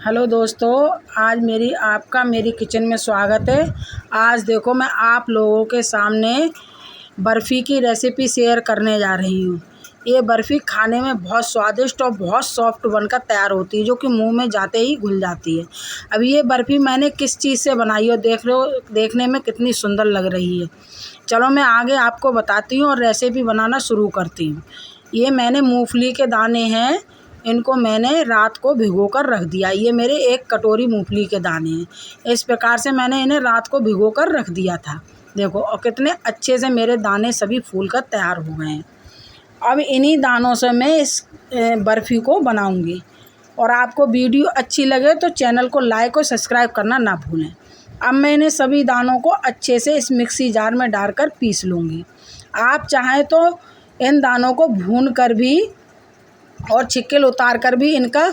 Hello दोस्तों, आज आपका मेरी किचन में स्वागत है। आज देखो मैं आप लोगों के सामने बर्फ़ी की रेसिपी शेयर करने जा रही हूँ। ये बर्फ़ी खाने में बहुत स्वादिष्ट और बहुत सॉफ्ट बनकर तैयार होती है, जो कि मुंह में जाते ही घुल जाती है। अब ये बर्फ़ी मैंने किस चीज़ से बनाई है, देख लो, देखने में कितनी सुंदर लग रही है। चलो मैं आगे आपको बताती हूँ और रेसिपी बनाना शुरू करती हूँ। ये मैंने मूँगफली के दाने हैं, इनको मैंने रात को भिगोकर रख दिया। ये मेरे 1 कटोरी मूँगफली के दाने हैं। इस प्रकार से मैंने इन्हें रात को भिगोकर रख दिया था। देखो, और कितने अच्छे से मेरे दाने सभी फूल कर तैयार हो गए हैं। अब इन्हीं दानों से मैं इस बर्फ़ी को बनाऊंगी। और आपको वीडियो अच्छी लगे तो चैनल को लाइक और सब्सक्राइब करना ना भूलें। अब मैं इन्हें सभी दानों को अच्छे से इस मिक्सी जार में डालकर पीस लूँगी। आप चाहें तो इन दानों को भून कर भी और छिक्के उतार कर भी इनका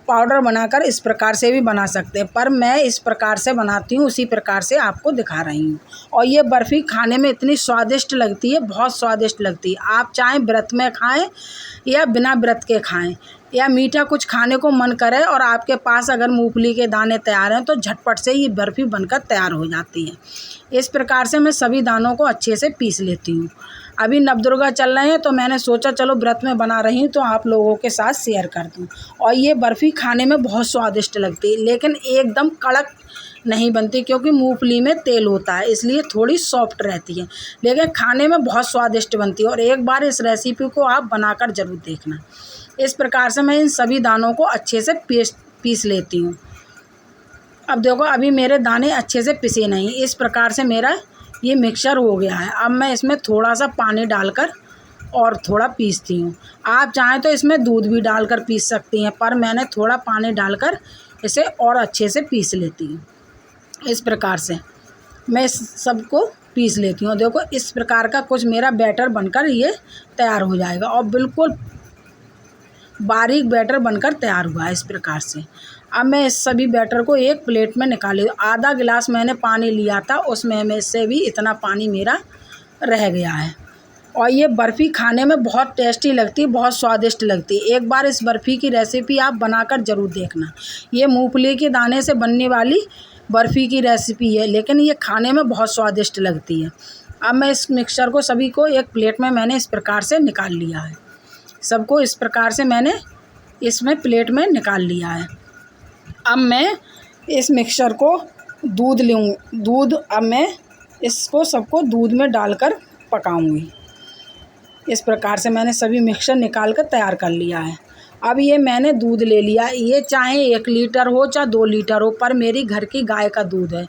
पाउडर बनाकर इस प्रकार से भी बना सकते हैं, पर मैं इस प्रकार से बनाती हूँ, उसी प्रकार से आपको दिखा रही हूँ। और ये बर्फ़ी खाने में इतनी स्वादिष्ट लगती है, बहुत स्वादिष्ट लगती है। आप चाहें व्रत में खाएं या बिना व्रत के खाएं, या मीठा कुछ खाने को मन करे और आपके पास अगर मूंगफली के दाने तैयार हैं तो झटपट से ये बर्फ़ी बनकर तैयार हो जाती है। इस प्रकार से मैं सभी दानों को अच्छे से पीस लेती हूँ। अभी नवदुर्गा चल रहे हैं तो मैंने सोचा चलो व्रत में बना रही हूँ तो आप लोगों के साथ शेयर कर दूँ। और ये बर्फ़ी खाने में बहुत स्वादिष्ट लगती है, लेकिन एकदम कड़क नहीं बनती, क्योंकि मूंगफली में तेल होता है, इसलिए थोड़ी सॉफ्ट रहती है, लेकिन खाने में बहुत स्वादिष्ट बनती है। और एक बार इस रेसिपी को आप बनाकर ज़रूर देखना। इस प्रकार से मैं इन सभी दानों को अच्छे से पीस लेती हूँ। अब देखो, अभी मेरे दाने अच्छे से पिसे नहीं, इस प्रकार से मेरा ये मिक्सचर हो गया है। अब मैं इसमें थोड़ा सा पानी डालकर और थोड़ा पीसती हूँ। आप चाहें तो इसमें दूध भी डालकर पीस सकती हैं, पर मैंने थोड़ा पानी डालकर इसे और अच्छे से पीस लेती हूँ। इस प्रकार से मैं इस सबको पीस लेती हूँ। देखो, इस प्रकार का कुछ मेरा बैटर बनकर ये तैयार हो जाएगा और बिल्कुल बारीक बैटर बनकर तैयार हुआ है इस प्रकार से। अब मैं इस सभी बैटर को एक प्लेट में निकाल लेती हूँ। आधा गिलास मैंने पानी लिया था, उसमें में से भी इतना पानी मेरा रह गया है। और ये बर्फ़ी खाने में बहुत टेस्टी लगती है, बहुत स्वादिष्ट लगती है। एक बार इस बर्फ़ी की रेसिपी आप बनाकर ज़रूर देखना। ये मूंगफली के दाने से बनने वाली बर्फ़ी की रेसिपी है, लेकिन ये खाने में बहुत स्वादिष्ट लगती है। अब मैं इस मिक्सचर को सभी को एक प्लेट में मैंने इस प्रकार से निकाल लिया है। सबको इस प्रकार से मैंने इसमें प्लेट में निकाल लिया है। अब मैं इस मिक्सचर को अब मैं इसको सबको दूध में डालकर पकाऊंगी। इस प्रकार से मैंने सभी मिक्सचर निकाल कर तैयार कर लिया है। अब ये मैंने दूध ले लिया, ये चाहे 1 लीटर हो चाहे 2 लीटर हो, पर मेरी घर की गाय का दूध है।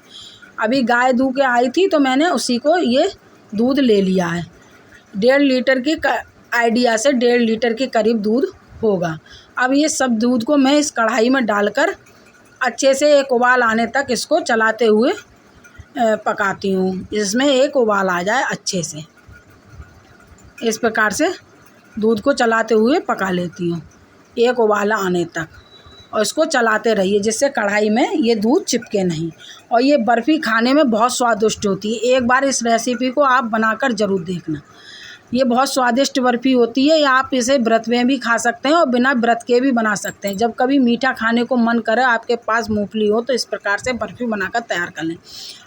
अभी गाय दूध के आई थी तो मैंने उसी को ये दूध ले लिया है। 1.5 लीटर की आइडिया से 1.5 लीटर के करीब दूध होगा। अब ये सब दूध को मैं इस कढ़ाई में डालकर अच्छे से एक उबाल आने तक इसको चलाते हुए पकाती हूँ, इसमें एक उबाल आ जाए अच्छे से। इस प्रकार से दूध को चलाते हुए पका लेती हूँ एक उबाल आने तक, और इसको चलाते रहिए जिससे कढ़ाई में ये दूध चिपके नहीं। और ये बर्फ़ी खाने में बहुत स्वादिष्ट होती है। एक बार इस रेसिपी को आप बनाकर ज़रूर देखना। ये बहुत स्वादिष्ट बर्फ़ी होती है। या आप इसे व्रत में भी खा सकते हैं और बिना व्रत के भी बना सकते हैं। जब कभी मीठा खाने को मन करे, आपके पास मूंगफली हो, तो इस प्रकार से बर्फ़ी बनाकर तैयार कर लें।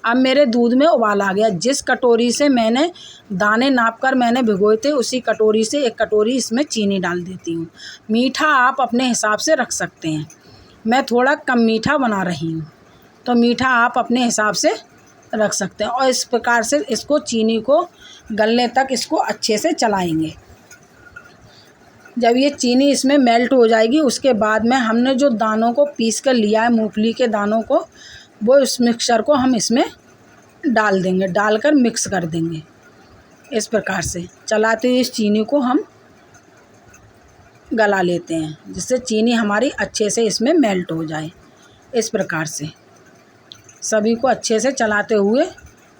अब मेरे दूध में उबाल आ गया। जिस कटोरी से मैंने दाने नापकर मैंने भिगोए थे, उसी कटोरी से 1 कटोरी इसमें चीनी डाल देती हूँ। मीठा आप अपने हिसाब से रख सकते हैं। मैं थोड़ा कम मीठा बना रही हूँ, तो मीठा आप अपने हिसाब से रख सकते हैं। और इस प्रकार से इसको चीनी को गलने तक इसको अच्छे से चलाएंगे। जब ये चीनी इसमें मेल्ट हो जाएगी, उसके बाद में हमने जो दानों को पीस कर लिया है, मूंगफली के दानों को, वो इस मिक्सचर को हम इसमें डाल देंगे, डालकर मिक्स कर देंगे। इस प्रकार से चलाते हुए इस चीनी को हम गला लेते हैं, जिससे चीनी हमारी अच्छे से इसमें मेल्ट हो जाए। इस प्रकार से सभी को अच्छे से चलाते हुए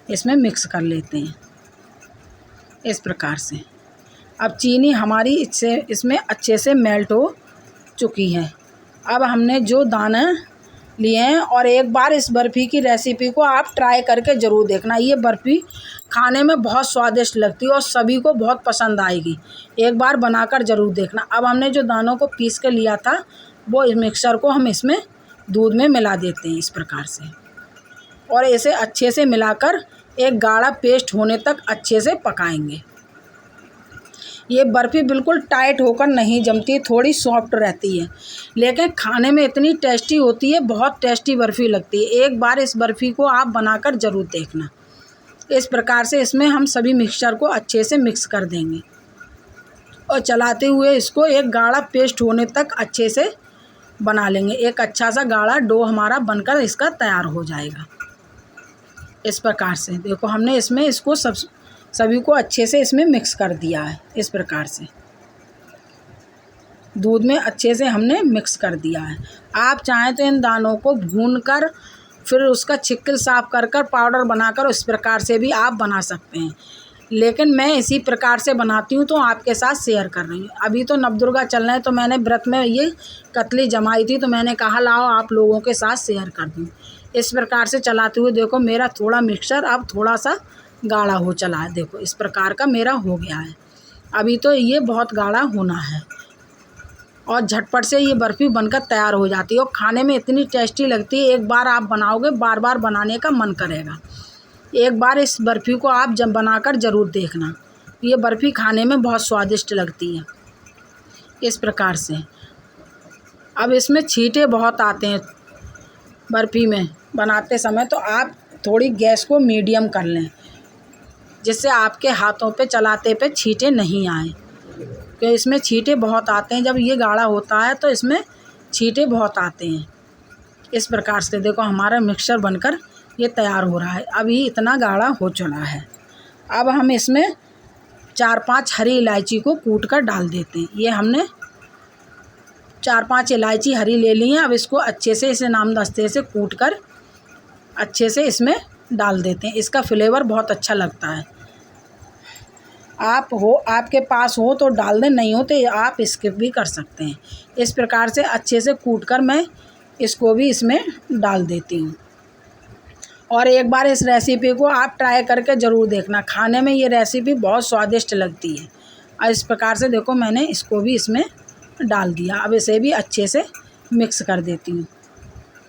इसमें मिक्स कर लेते हैं। इस प्रकार से अब चीनी हमारी इसमें अच्छे से मेल्ट हो चुकी है। अब हमने जो दाने लिए हैं, और एक बार इस बर्फ़ी की रेसिपी को आप ट्राई करके ज़रूर देखना। ये बर्फ़ी खाने में बहुत स्वादिष्ट लगती है और सभी को बहुत पसंद आएगी। एक बार बनाकर ज़रूर देखना। अब हमने जो दानों को पीस कर लिया था, वो इस मिक्सचर को हम इसमें दूध में मिला देते हैं इस प्रकार से, और इसे अच्छे से मिलाकर एक गाढ़ा पेस्ट होने तक अच्छे से पकाएंगे। ये बर्फ़ी बिल्कुल टाइट होकर नहीं जमती, थोड़ी सॉफ्ट रहती है, लेकिन खाने में इतनी टेस्टी होती है, बहुत टेस्टी बर्फ़ी लगती है। एक बार इस बर्फ़ी को आप बनाकर ज़रूर देखना। इस प्रकार से इसमें हम सभी मिक्सचर को अच्छे से मिक्स कर देंगे और चलाते हुए इसको एक गाढ़ा पेस्ट होने तक अच्छे से बना लेंगे। एक अच्छा सा गाढ़ा डो हमारा बनकर इसका तैयार हो जाएगा। इस प्रकार से देखो हमने इसमें इसको सभी को अच्छे से इसमें मिक्स कर दिया है। इस प्रकार से दूध में अच्छे से हमने मिक्स कर दिया है। आप चाहें तो इन दानों को भूनकर फिर उसका छिक्कल साफ कर कर पाउडर बनाकर इस प्रकार से भी आप बना सकते हैं, लेकिन मैं इसी प्रकार से बनाती हूँ तो आपके साथ शेयर कर रही हूँ। अभी तो नवदुर्गा चल रहे हैं तो मैंने व्रत में ये कतली जमाई थी, तो मैंने कहा लाओ आप लोगों के साथ शेयर कर दूँ। इस प्रकार से चलाते हुए देखो मेरा थोड़ा मिक्सचर अब थोड़ा सा गाढ़ा हो चला है। देखो इस प्रकार का मेरा हो गया है। अभी तो ये बहुत गाढ़ा होना है और झटपट से ये बर्फ़ी बनकर तैयार हो जाती है और खाने में इतनी टेस्टी लगती है। एक बार आप बनाओगे बार बार बनाने का मन करेगा। एक बार इस बर्फ़ी को आप जब बनाकर ज़रूर देखना। ये बर्फ़ी खाने में बहुत स्वादिष्ट लगती है। इस प्रकार से अब इसमें छींटे बहुत आते हैं बर्फ़ी में बनाते समय, तो आप थोड़ी गैस को मीडियम कर लें जिससे आपके हाथों पे चलाते पे छींटे नहीं आए, क्योंकि इसमें छींटे बहुत आते हैं। जब ये गाढ़ा होता है तो इसमें छींटे बहुत आते हैं। इस प्रकार से देखो हमारा मिक्सचर बनकर ये तैयार हो रहा है। अब ये इतना गाढ़ा हो चला है। अब हम इसमें 4-5 हरी इलायची को कूट कर डाल देते हैं। ये हमने 4-5 इलायची हरी ले ली हैं। अब इसको अच्छे से इसे नामदस्ते से कूट कर अच्छे से इसमें डाल देते हैं। इसका फ्लेवर बहुत अच्छा लगता है। आपके पास हो तो डाल दें, नहीं हो तो आप स्किप भी कर सकते हैं। इस प्रकार से अच्छे से कूट कर मैं इसको भी इसमें डाल देती हूँ। और एक बार इस रेसिपी को आप ट्राई करके ज़रूर देखना। खाने में ये रेसिपी बहुत स्वादिष्ट लगती है। और इस प्रकार से देखो मैंने इसको भी इसमें डाल दिया। अब इसे भी अच्छे से मिक्स कर देती हूँ।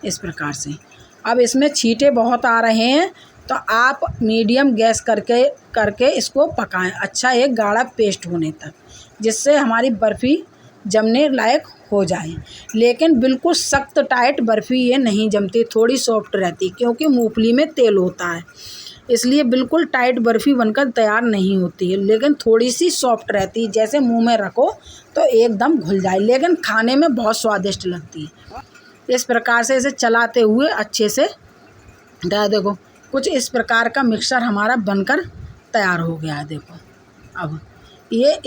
इस प्रकार से अब इसमें छींटे बहुत आ रहे हैं तो आप मीडियम गैस करके इसको पकाएं अच्छा एक गाढ़ा पेस्ट होने तक, जिससे हमारी बर्फ़ी जमने लायक हो जाए। लेकिन बिल्कुल सख्त टाइट बर्फ़ी ये नहीं जमती, थोड़ी सॉफ्ट रहती, क्योंकि मूंगफली में तेल होता है, इसलिए बिल्कुल टाइट बर्फ़ी बनकर तैयार नहीं होती है। लेकिन थोड़ी सी सॉफ्ट रहती है, जैसे मुंह में रखो तो एकदम घुल जाए, लेकिन खाने में बहुत स्वादिष्ट लगती है। इस प्रकार से इसे चलाते हुए अच्छे से देखो कुछ इस प्रकार का मिक्सचर हमारा बनकर तैयार हो गया है। देखो अब ये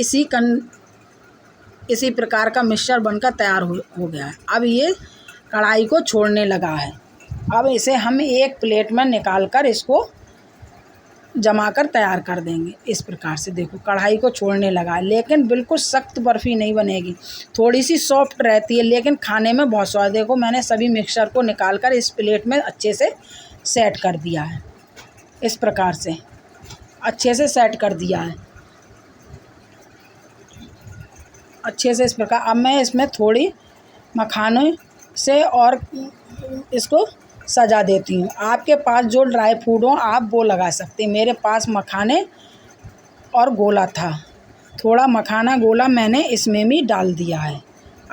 इसी प्रकार का मिक्सचर बनकर तैयार हो गया है। अब ये कढ़ाई को छोड़ने लगा है। अब इसे हम एक प्लेट में निकाल कर इसको जमा कर तैयार कर देंगे। इस प्रकार से देखो कढ़ाई को छोड़ने लगा है, लेकिन बिल्कुल सख्त बर्फ़ी नहीं बनेगी, थोड़ी सी सॉफ्ट रहती है, लेकिन खाने में बहुत स्वाद। देखो मैंने सभी मिक्सचर को निकाल कर इस प्लेट में अच्छे से सेट कर दिया है। इस प्रकार से अच्छे से सेट कर दिया है अच्छे से। इस प्रकार अब मैं इसमें थोड़ी मखाने से और इसको सजा देती हूँ। आपके पास जो ड्राई फ्रूट हो आप वो लगा सकते हैं। मेरे पास मखाने और गोला था, थोड़ा मखाना गोला मैंने इसमें भी डाल दिया है।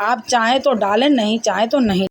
आप चाहें तो डालें, नहीं चाहें तो नहीं।